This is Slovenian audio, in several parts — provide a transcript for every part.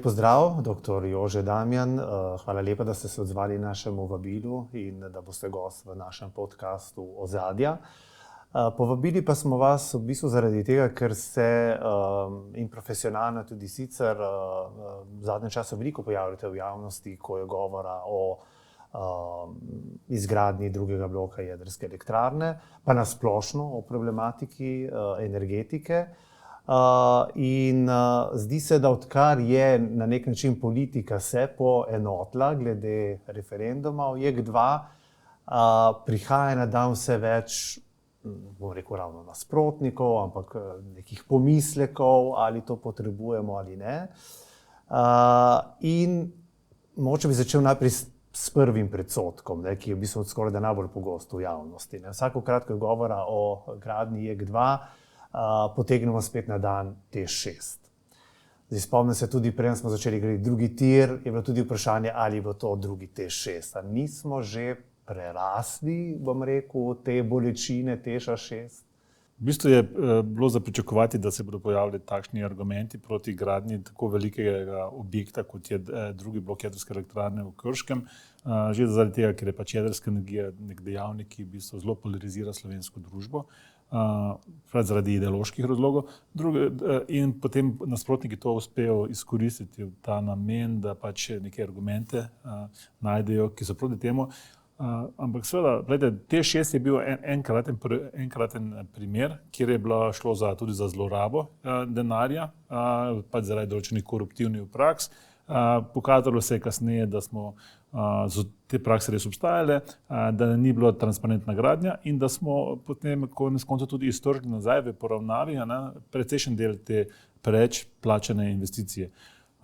Lep pozdrav, dr. Jože Damjan. Hvala lepa, da ste se odzvali našemu vabilu in da boste gost v našem podcastu Ozadja. Povabili pa smo vas v bistvu zaradi tega, ker se in profesionalno tudi sicer v zadnjem času veliko pojavljate v javnosti, ko je govora o izgradnji drugega bloka jedrske elektrarne, pa na splošno o problematiki energetike. In zdi se, da odkar je na nek način politika se poenotila glede referenduma o JEK2, prihaja na dan vse več, bom rekel ravno nasprotnikov, ampak nekih pomislekov, ali to potrebujemo ali ne. In mogoče bi začel najprej s prvim predsodkom, ki je v bistvu skoraj da najbolj pogost v javnosti. Vsakokrat, ko je govora o gradnji JEK2, potegnemo spet na dan TEŠ6. Zdaj, spomnim se tudi, preden smo začeli graditi drugi tir, je bilo tudi vprašanje, ali bo to drugi TEŠ6. Nismo že prerasli, bom rekel, te bolečine TEŠ6? V bistvu je bilo za pričakovati, da se bodo pojavili takšni argumenti proti gradnji tako velikega objekta, kot je drugi blok jedrske elektrarne v Krškem. Že zaradi tega, ker je pač jedrska energija nek dejavnik, ki v bistvu zelo polarizira slovensko družbo, zaradi ideoloških razlogov. In potem nasprotniki to uspejo izkoristiti v ta namen, da pač neke argumente najdejo, ki so proti temu. Ampak seveda, gledajte, TEŠ6 je bil enkraten primer, kjer je bilo šlo tudi za zlorabo denarja, pač zaradi določenih koruptivnih praks. Pokazalo se je kasneje, da smo te prakse res obstajale, da ni bilo transparentna gradnja in da smo potem konec koncev tudi iztržili nazaj v poravnavi precejšen del te preveč plačane investicije.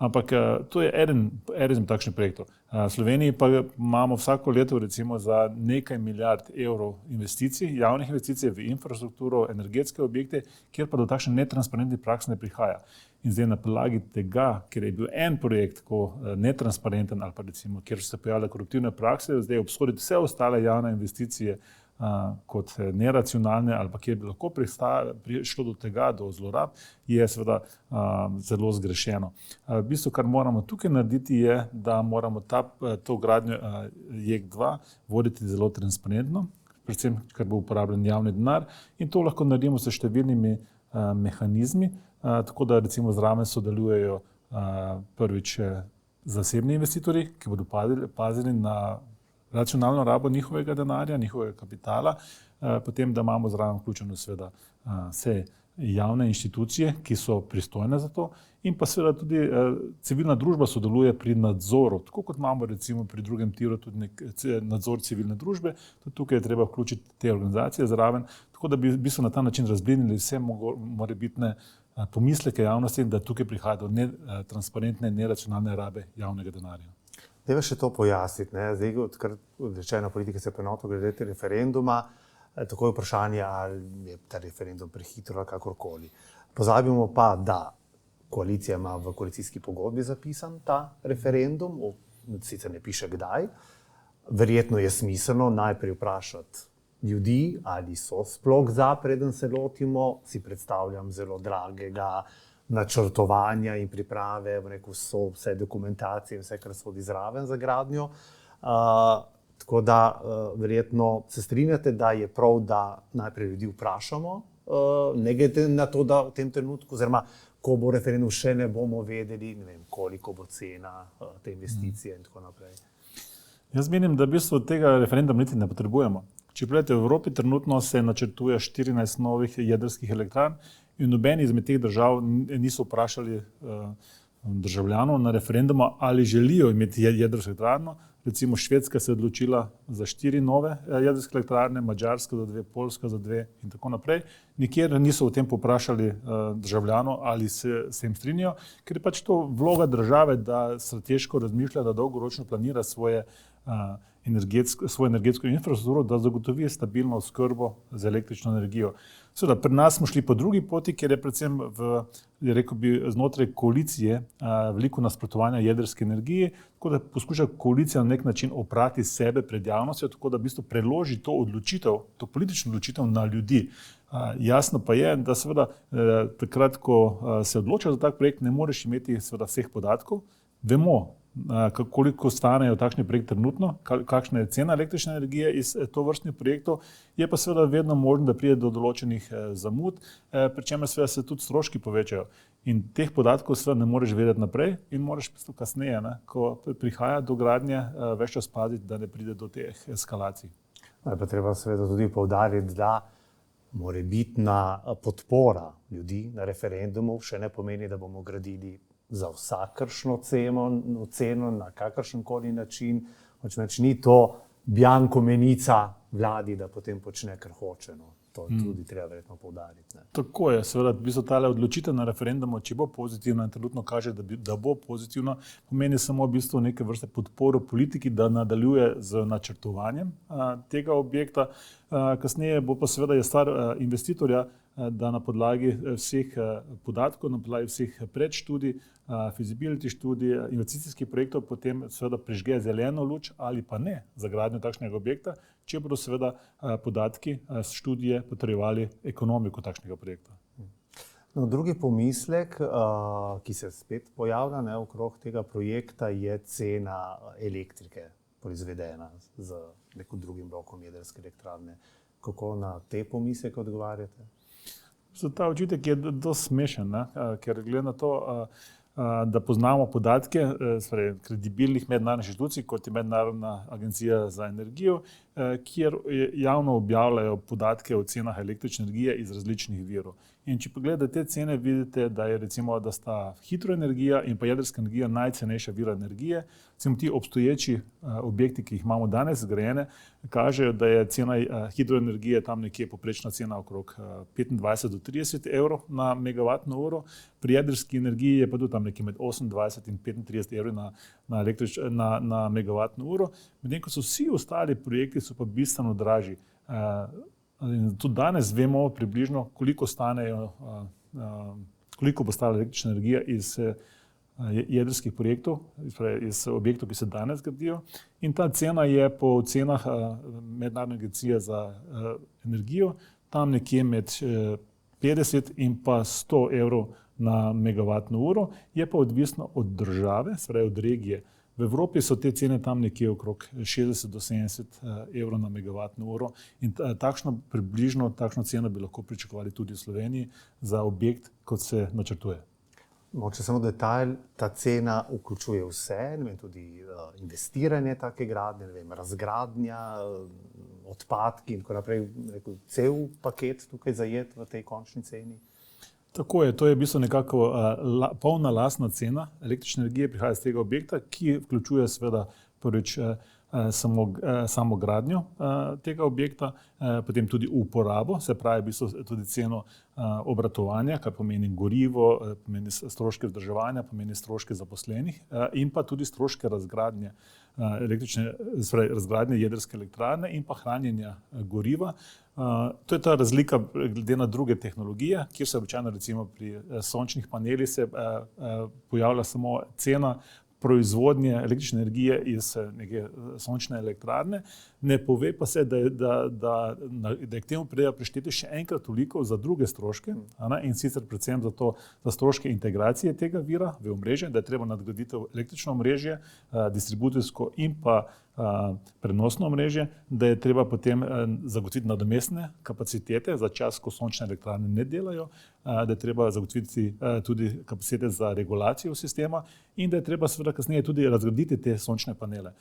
Ampak to je eden takšnih projektov. V Sloveniji pa imamo vsako leto recimo za nekaj milijard evrov investicij, javnih investicij v infrastrukturo, energetske objekte, kjer pa do takšne netransparentnih praks ne prihaja. In zdaj na podlagi tega, ker je bil en projekt netransparenten ali pa recimo, kjer so se pojavile koruptivne prakse, zdaj obsoditi vse ostale javne investicije kot neracionalne ali pa kjer bi lahko prišlo do tega, do zlorab, je seveda zelo zgrešeno. V bistvu, kar moramo tukaj narediti, je, da moramo to gradnjo JEK2 voditi zelo transparentno, predvsem, ker bo uporabljen javni denar in to lahko naredimo s številnimi mehanizmi, tako da recimo zraven sodelujejo prvič zasebni investitorji, ki bodo pazili na racionalno rabo njihovega denarja, njihovega kapitala, potem, da imamo zraven vključeno seveda vse javne inštitucije, ki so pristojne za to in pa seveda tudi civilna družba sodeluje pri nadzoru, tako kot imamo recimo pri drugem tiru tudi nadzor civilne družbe, tudi tukaj je treba vključiti te organizacije zraven, tako da bi v bistvu na ta način razblinili vse morebitne pomisleke javnosti, da tukaj prihaja do netransparentne, neracionalne rabe javnega denarja. Dajva še to pojasniti. Zdaj, odkar rečeno politika se poenotila glede referenduma, tako je vprašanje, ali je ta referendum prehitro ali kakorkoli. Pozabimo pa, da koalicija ima v koalicijski pogodbi zapisan ta referendum, sicer ne piše kdaj. Verjetno je smiselno najprej vprašati ljudi, ali so sploh za, preden se lotimo, si predstavljam zelo dragega načrtovanja in priprave, vse dokumentacije in vse, kar sodi zraven za gradnjo. Tako da verjetno se strinjate, da je prav, da najprej ljudi vprašamo, ne glede na to, da v tem trenutku, oziroma ko bo referendum, še ne bomo vedeli, ne vem, koliko bo cena te investicije in tako naprej. Jaz menim, da v bistvu tega referenduma niti ne potrebujemo. Če pogledate, v Evropi trenutno se načrtuje 14 novih jedrskih elektrarn in nobeni izmed teh držav niso vprašali državljanov na referendumu, ali želijo imeti jedrsko elektrarno. Recimo Švedska se je odločila za 4 nove jedrske elektrarne, Madžarska za 2, Poljska za 2 in tako naprej. Nikjer niso o tem povprašali državljanov, ali se jim strinjajo, ker je pač to vloga države, da strateško razmišlja, da dolgoročno planira svojo energetsko infrastrukturo, da zagotovi stabilno oskrbo z električno energijo. Seveda, pri nas smo šli po drugi poti, ker je predvsem znotraj koalicije veliko nasprotovanja jedrske energije, tako da poskuša koalicija na nek način oprati sebe pred javnostjo, tako da v bistvu preloži to odločitev, to politično odločitev na ljudi. Jasno pa je, da seveda takrat, ko se odloča za tak projekt, ne moreš imeti seveda vseh podatkov. Vemo, koliko stanejo takšni projekti trenutno, kakšna je cena električne energije iz tovrstnih projektov, je pa seveda vedno možno, da pride do določenih zamud, pri čemer seveda se tudi stroški povečajo. In teh podatkov seveda ne moreš vedeti naprej in moraš kasneje, ko prihaja do gradnje, več čas paziti, da ne pride do teh eskalacij. Pa treba seveda tudi poudariti, da morebitna podpora ljudi na referendumu še ne pomeni, da bomo gradili za vsakršno ceno, na kakršenkoli način. Ni to bianko menica vladi, da potem počne, kar hoče. To tudi treba verjetno poudariti. Tako je, seveda, v bistvu tale odločitev na referendumu, če bo pozitivna in trenutno kaže, da bo pozitivna, pomeni samo v bistvu neke vrste podporo politiki, da nadaljuje z načrtovanjem tega objekta. Kasneje bo pa seveda je stvar investitorja, da na podlagi vseh podatkov, na podlagi vseh predštudij, feasibility študij, investicijskih projektov potem seveda prižge zeleno luč ali pa ne za gradnjo takšnega objekta, če bodo seveda podatki študije potrjevali ekonomiko takšnega projekta. Drugi pomislek, ki se spet pojavlja okrog tega projekta, je cena elektrike proizvedena z nekim drugim blokom jedrske elektrarne. Kako na te pomisleke odgovarjate? Ta očitek je dosti smešen, ker glede na to, da poznamo podatke kredibilnih mednarodnih inštitucij, kot je Mednarodna agencija za energijo, kjer javno objavljajo podatke o cenah električne energije iz različnih virov. In če pogledate te cene, vidite, da je recimo, da sta hidroenergija in pa jedrska energija najcenejša vira energije. Recimo ti obstoječi objekti, ki jih imamo danes zgrajene, kažejo, da je cena hidroenergije tam nekje povprečna cena okrog 25 do 30 evrov na megavatno uro. Pri jedrski energiji je pa tudi tam nekje med 28 in 35 evrov na megavatno uro. Medtem ko so vsi ostali projekti so pa bistveno dražji. Tudi danes vemo približno, koliko bo stala električna energija iz jedrskih projektov, iz objektov, ki se danes gradijo. In ta cena je po ocenah Mednarodne agencije za energijo tam nekje med 50 in pa 100 evrov na megavatno uro, je pa odvisno od države, od regije. V Evropi so te cene tam nekje okrog 60 do 70 evrov na megavatno uro in približno takšno ceno bi lahko pričakovali tudi v Sloveniji za objekt, kot se načrtuje. Mogoče samo detajl, ta cena vključuje vse, tudi investiranje take gradnje, razgradnja, odpadki in tako naprej, cel paket tukaj zajet v tej končni ceni. Tako je, to je v bistvu nekako polna lastna cena električne energije prihaja iz tega objekta, ki vključuje seveda prvič samo gradnjo tega objekta, potem tudi uporabo, se pravi v bistvu tudi ceno obratovanja, kar pomeni gorivo, pomeni stroške vzdrževanja, pomeni stroške zaposlenih in pa tudi stroške razgradnje razgradnje jedrske elektrarne in pa hranjenja goriva. To je ta razlika glede na druge tehnologije, kjer se običajno recimo pri sončnih panelih se pojavlja samo cena proizvodnje električne energije iz neke sončne elektrarne, ne pove pa se, da je k temu treba prišteti še enkrat toliko za druge stroške, in sicer predvsem za stroške integracije tega vira v omrežje, da je treba nadgraditi električno omrežje, distribucijsko in pa prenosno omrežje, da je treba potem zagotoviti nadomestne kapacitete za čas, ko sončne elektrarne ne delajo, da je treba zagotoviti tudi kapacitete za regulacijo sistema in da je treba seveda kasneje tudi razgraditi te sončne panele.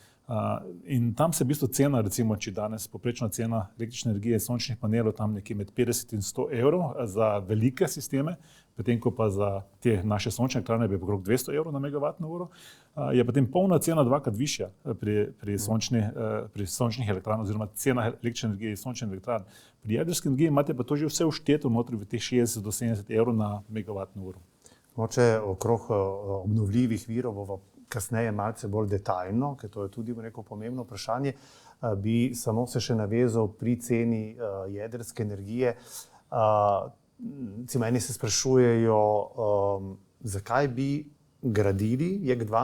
In tam se v bistvu cena, recimo, če danes povprečna cena električne energije iz sončnih panelov tam nekje med 50 in 100 evrov za velike sisteme, potem ko pa za te naše sončne elektrarne bi okrog 200 evrov na megavatno uro, je potem polna cena dvakrat višja pri sončnih elektrarnah oziroma cena električne energije iz sončnih elektrarn. Pri jedrski energiji imate pa to že vse všteto notri v teh 60 do 70 evrov na megavatno uro. Mogoče okrog obnovljivih virov bomo kasneje malce bolj detaljno, ker to je tudi neko pomembno vprašanje, bi samo se še navezal pri ceni jedrske energije. Eni se sprašujejo, zakaj bi gradili JEK2,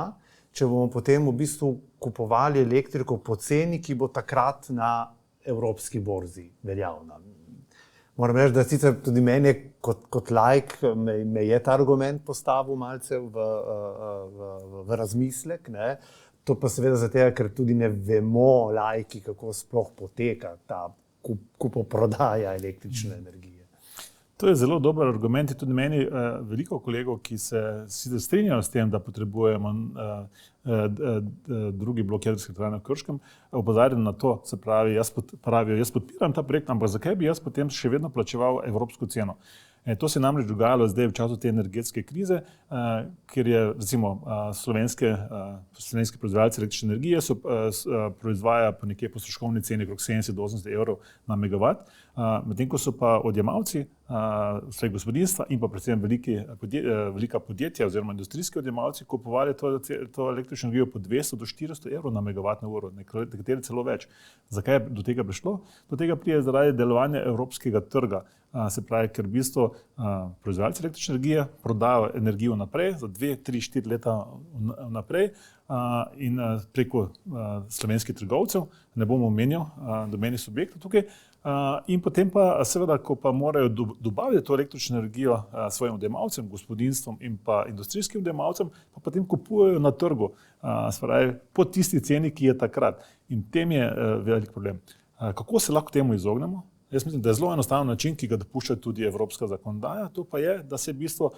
če bomo potem v bistvu kupovali elektriko po ceni, ki bo takrat na evropski borzi veljavna. Moram reči, da sicer tudi meni kot laik me je ta argument postavil malce v razmislek, ne. To pa seveda zato, ker tudi ne vemo laiki, kako sploh poteka ta kupoprodaja električne energije. To je zelo dober argument. Tudi meni veliko kolegov, ki se strinjajo s tem, da potrebujemo drugi blok jedrske elektrarne v Krškem, opozarjam na to, se pravi, jaz podpiram ta projekt, ampak zakaj bi jaz potem še vedno plačeval evropsko ceno? To se je namreč dogajalo zdaj v času te energetske krize, ker je recimo slovenski proizvajalci električne energije proizvaja po nekje po stroškovni ceni okrog 70 do 80 evrov na megavat, medtem ko so pa odjemalci, vse gospodinjstva in pa predvsem velika podjetja oziroma industrijski odjemalci kupovali to električno energijo po 200 do 400 evrov na megavatno uro, nekateri celo več. Zakaj je do tega prišlo? Do tega pride zaradi delovanja evropskega trga. Se pravi, ker v bistvu proizvajalci električne energije prodajo energijo naprej za 2, 3, 4 leta naprej in preko slovenskih trgovcev, ne bomo omenjal domenih subjektov tukaj, in potem pa seveda, ko pa morajo dobaviti to električno energijo svojim odjemalcem, gospodinjstvom in pa industrijskim odjemalcem, pa potem kupujejo na trgu, se pravi, po tisti ceni, ki je takrat. In tem je velik problem. Kako se lahko temu izognemo? Jaz mislim, da je zelo enostaven način, ki ga dopušča tudi evropska zakonodaja, to pa je, da se v bistvu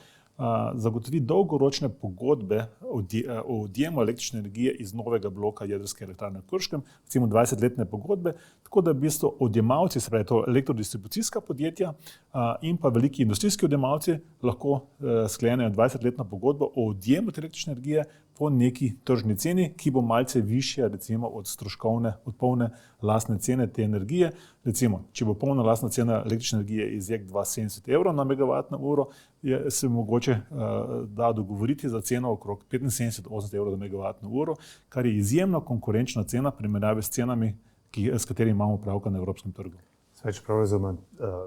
zagotovi dolgoročne pogodbe o odjemu električne energije iz novega bloka jedrske elektrarne v Krškem, recimo 20-letne pogodbe, tako da v bistvu odjemalci, se pravi to elektrodistribucijska podjetja in pa veliki industrijski odjemalci lahko sklenejo 20-letno pogodbo o odjemu električne energije po neki tržni ceni, ki bo malce višja recimo od polne lastne cene te energije. Recimo, če bo polna lastna cena električne energije iz JEK2 70 evrov na megavatno uro, se mogoče da dogovoriti za ceno okrog 75-80 evrov na megavatno uro, kar je izjemno konkurenčna cena primerjavi s cenami, s katerimi imamo pravka na evropskem trgu. Če prav razumem,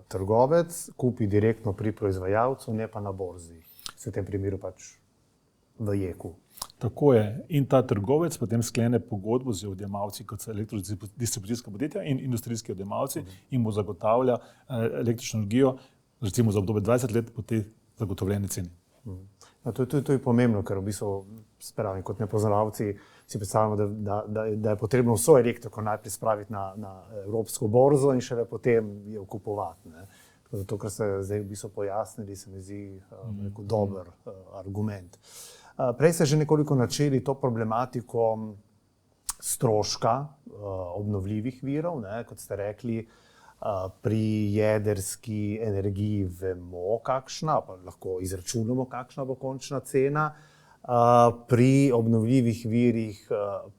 trgovec kupi direktno pri proizvajalcu, ne pa na borzi. V tem primeru pač v JEK-u. Tako je. In ta trgovec potem sklene pogodbo z odjemalci, kot so elektrodistribucijska podjetja in industrijski odjemalci, in mu zagotavlja električno energijo, recimo za obdobje 20 let po tej zagotovljeni ceni. To je pomembno, ker v bistvu, spravim, kot nepoznavci si predstavljamo, da je potrebno vso elektriko najprej spraviti na evropsko borzo in šele potem jo kupovati. To, kar ste zdaj v bistvu pojasnili, se mi zdi dober argument. Prej ste že nekoliko načeli to problematiko stroška obnovljivih virov, kot ste rekli, pri jedrski energiji vemo kakšna, pa lahko izračunamo kakšna bo končna cena, pri obnovljivih virih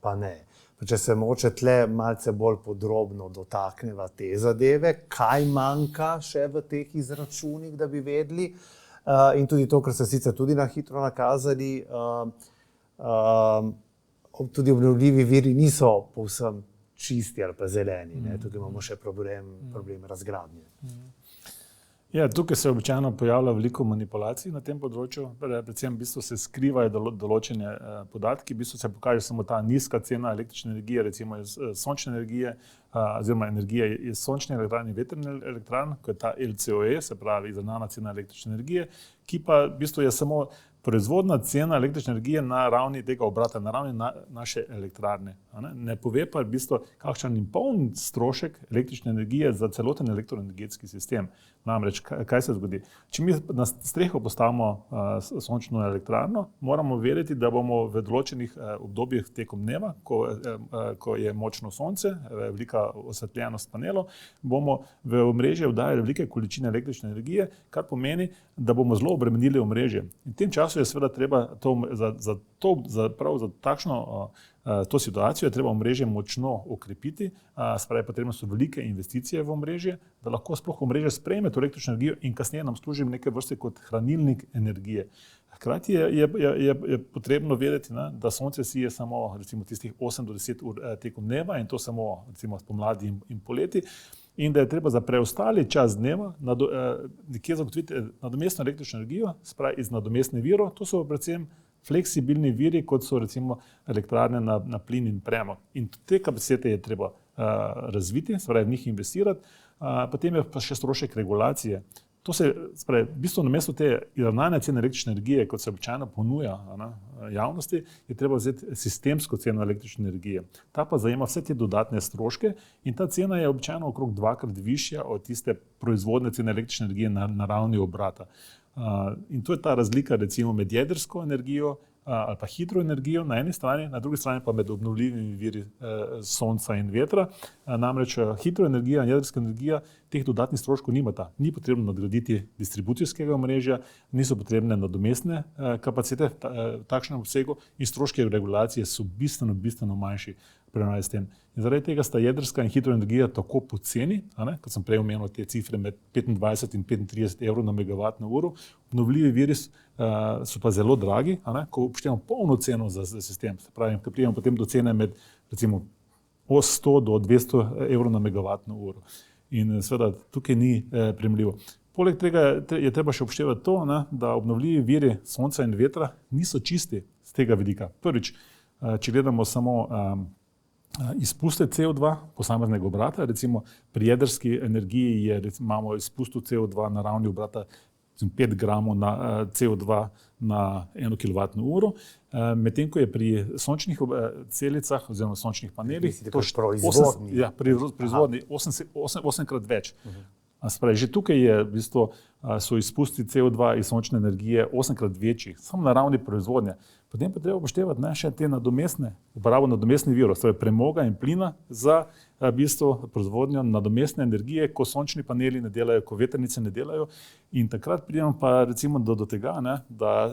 pa ne. Če se mogoče tle malce bolj podrobno dotakneva te zadeve, kaj manjka še v teh izračunih, da bi vedeli, in tudi to, kar ste sicer tudi na hitro nakazali, tudi obnovljivi viri niso povsem čisti ali pa zeleni. Tukaj imamo še problem razgradnje. Ja, tukaj se običajno pojavlja veliko manipulacij na tem področju, predvsem v bistvu se skrivajo določene podatki, v bistvu se pokaže samo ta nizka cena električne energije, recimo iz sončne energije, oziroma energije iz sončne elektrarne in vetrne elektrarne, ko je ta LCOE, se pravi izravnana cena električne energije, ki pa v bistvu je samo proizvodna cena električne energije na ravni tega obrata, na ravni naše elektrarne. Ne pove pa v bistvu, kakšen je poln strošek električne energije za celoten elektroenergetski sistem. Namreč, kaj se zgodi? Če mi na streho postavimo sončno elektrarno, moramo vedeti, da bomo v določenih obdobjih tekom dneva, ko je močno sonce, velika osvetljenost panelov, bomo v omrežje vdajali velike količine električne energije, kar pomeni, da bomo zelo obremenili omrežje. In v tem času je seveda treba za takšno to situacijo je treba omrežje močno okrepiti, spravi potrebno so velike investicije v omrežje, da lahko sploh omrežje sprejme to električno energijo in kasneje nam služi neke vrste kot hranilnik energije. Hkrati je potrebno vedeti, da sonce sije samo recimo tistih 8 do 10 ur tekom dneva in to samo recimo spomladi in poleti. In da je treba za preostali čas dneva nekje zagotoviti nadomestno električno energijo, spravi iz nadomestnih virov, to so predvsem fleksibilni viri, kot so recimo elektrarne na plin in premog. In te kapacitete je treba razviti, spravi v njih investirati. potem je pa še strošek regulacije. To se spravi, v bistvu namesto te izravnane cene električne energije, kot se običajno ponuja javnosti, je treba vzeti sistemsko ceno električne energije. Ta pa zajema vse te dodatne stroške in ta cena je običajno okrog 2-krat višja od tiste proizvodne cene električne energije na ravni obrata. In to je ta razlika recimo med jedrsko energijo ali pa hidroenergijo na eni strani, na drugi strani pa med obnovljivimi viri sonca in vetra. Namreč hidroenergija in jedrska energija teh dodatnih stroškov nimata. Ni potrebno nadgraditi distribucijskega omrežja, niso potrebne nadomestne kapacitete v takšnem obsegu in stroški regulacije so bistveno manjši v primerjavi s tem. In zaradi tega sta jedrska in hidroenergija tako poceni, kot sem prej omenil te cifre med 25 in 35 evrov na megavatno uro, obnovljivi viri so pa zelo dragi, ko upoštevamo polno ceno za sistem. Se pravi, ko pridemo potem do cene med recimo 100 do 200 evrov na megavatno uro. In seveda tukaj ni primerljivo. Poleg tega je treba še upoštevati to, da obnovljivi viri sonca in vetra niso čisti z tega vidika. Prvič, če gledamo samo izpuste CO2 posameznega obrata, recimo pri jedrski energiji imamo izpustu CO2 na ravni obrata 5 gramov na CO2 na 1 kilovatno uro, medtem ko je pri sončnih celicah oziroma sončnih panelih proizvodnji 8-krat več. Spravi, že tukaj je, v bistvu, so izpusti CO2 iz sončne energije 8-krat večji, samo na ravni proizvodnje. Potem pa treba upoštevati še te uporabo nadomestnih virov, premoga in plina za v bistvu proizvodnjo nadomestne energije, ko sončni paneli ne delajo, ko vetrnice ne delajo. In takrat pridemo pa recimo do tega, da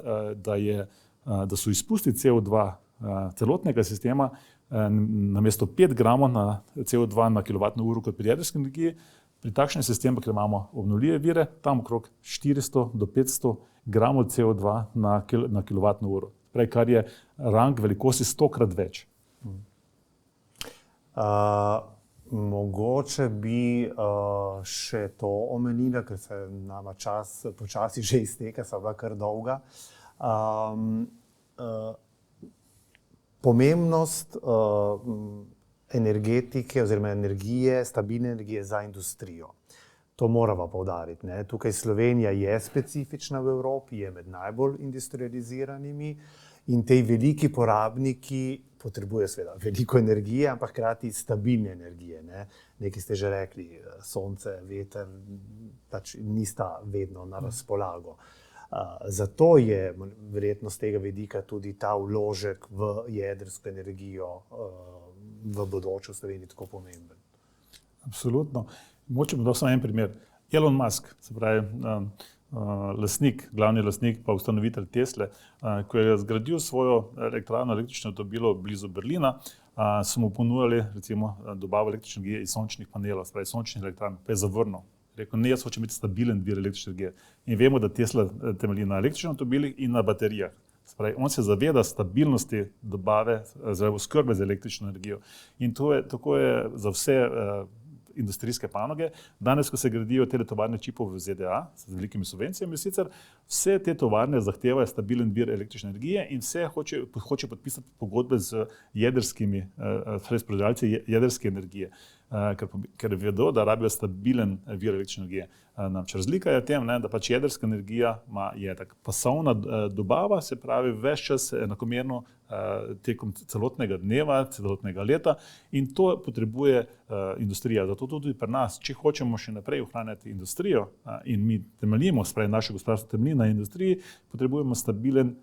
so izpusti CO2 celotnega sistema namesto 5 gramov na CO2 na kilovatno uro kot pri jedrski energiji, pri takšnem sistemu, ker imamo obnovljive vire, tam okrog 400 do 500 gramov CO2 na kilovatno uro. Pravi, kar je rang velikosti 100-krat več. Mogoče bi še to omenila, ker se nama čas počasi že izteka, sva bila kar dolga. Pomembnost energetike oziroma energije, stabilne energije za industrijo. To moramo poudariti. Tukaj Slovenija je specifična v Evropi, je med najbolj industrializiranimi in tej veliki porabniki potrebujejo seveda veliko energije, ampak hkrati stabilne energije. Nekaj ste že rekli, sonce, veter pač nista vedno na razpolago. Zato je verjetno z tega vidika tudi ta vložek v jedrsko energijo v bodoče v Sloveniji tako pomemben. Absolutno. Mogoče bom dal samo en primer. Elon Musk, se pravi glavni lastnik pa ustanovitelj Tesle, ko je zgradil svojo električno avtomobilo blizu Berlina, so mu ponujali recimo dobavo električne energije iz sončnih panelov, se pravi sončnih elektrarn, pa je zavrnil. Rekel, ne, jaz hočem imeti stabilen vir električne energije. In vemo, da Tesla temelji na električnih avtomobilih in na baterijah. Spravi, on se zaveda stabilnosti dobave, oskrbe z električno energijo. In tako je za vse industrijske panoge. Danes, ko se gradijo te tovarne čipov v ZDA z velikimi subvencijami, sicer vse te tovarne zahtevajo stabilen vir električne energije in vse hoče podpisati pogodbe z jedrskimi proizvajalci jedrske energije, ker vedo, da rabijo stabilen vir električne energije. Razlika je v tem, da pač jedrska energija je tak pasovna dobava, se pravi ves čas enakomerno tekom celotnega dneva, celotnega leta in to potrebuje industrija. Zato tudi pri nas, če hočemo še naprej ohranjati industrijo in mi temeljimo, spravi naše gospodarstvo temelji na industriji, potrebujemo stabilen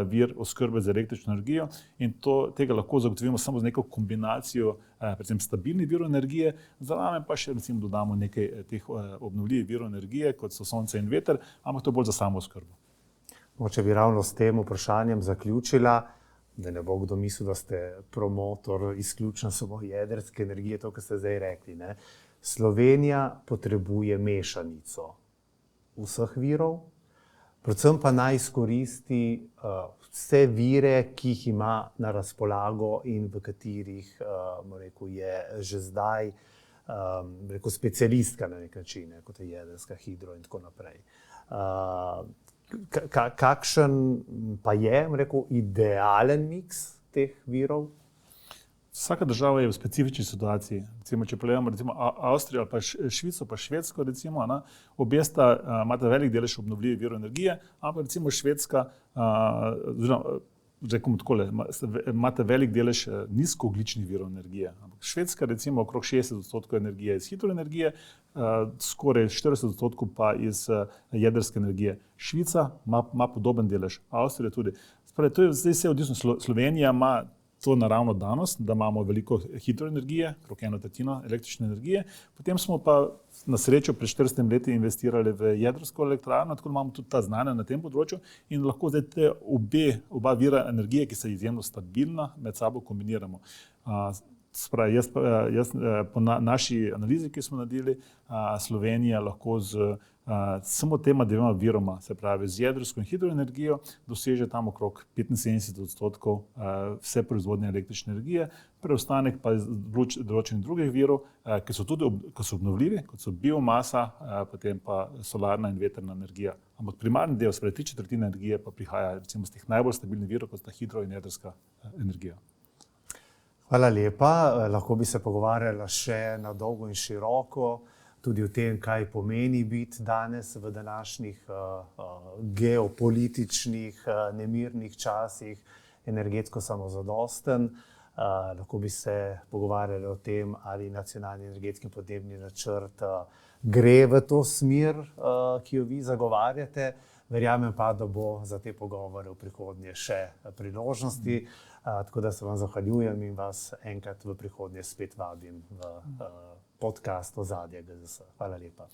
vir oskrbe z električno energijo in tega lahko zagotovimo samo z neko kombinacijo predvsem stabilnih virov energije, zraven pa še recimo dodamo nekaj teh obnovljivih virov energije, kot so sonce in veter, ampak to bolj za samooskrbo. Mogoče bi ravno s tem vprašanjem zaključila, da ne bo kdo mislil, da ste promotor izključno samo jedrske energije, to, kar ste zdaj rekli. Slovenija potrebuje mešanico vseh virov, predvsem pa naj izkoristi vse vire, ki jih ima na razpolago in v katerih je že zdaj specialistka na nek način, kot je jedrska, hidro in tako naprej. Kakšen pa je idealen miks teh virov? Vsaka država je v specifični situaciji. Recimo, če pogledamo Avstrijo ali pa Švico pa Švedsko, recimo, obe imata velik delež obnovljivih virov energije, ampak recimo Švedska, rekomo takole, imate velik delež nizkoogljičnih virov energije. Ampak Švedska recimo okrog 60% energije iz hidroenergije, skoraj 40% pa iz jedrske energije. Švica ima podoben delež, Avstrija tudi. To je zdaj vse odvisno. Slovenija ima to naravno danost, da imamo veliko hidroenergije, okrog 1/3 električne energije. Potem smo pa na srečo pred 40 leti investirali v jedrsko elektrarno, tako da imamo tudi ta znanja na tem področju in lahko zdaj te oba vira energije, ki sta izjemno stabilna, med sabo kombiniramo. Jaz po naši analizi, ki smo naredili, Slovenija lahko z samo tema dvema viroma, se pravi z jedrsko in hidroenergijo, doseže tam okrog 75% vse proizvodnje električne energije, preostanek pa iz določenih drugih virov, ki so tudi obnovljivi, kot so biomasa, potem pa solarna in vetrna energija. Ampak primarni del, se pravi 3/4 energije, pa prihaja recimo z teh najbolj stabilnih virov, kot sta hidro in jedrska energija. Hvala lepa. Lahko bi se pogovarjala še na dolgo in široko, tudi o tem, kaj pomeni biti danes v današnjih geopolitičnih, nemirnih časih energetsko samozadosten. Lahko bi se pogovarjali o tem, ali nacionalni energetski podnebni načrt gre v to smer, ki jo vi zagovarjate. Verjamem pa, da bo za te pogovore v prihodnje še priložnosti. Tako da se vam zahvaljujem in vas enkrat v prihodnje spet vabim v podcast Ozadje GZS. Hvala lepa.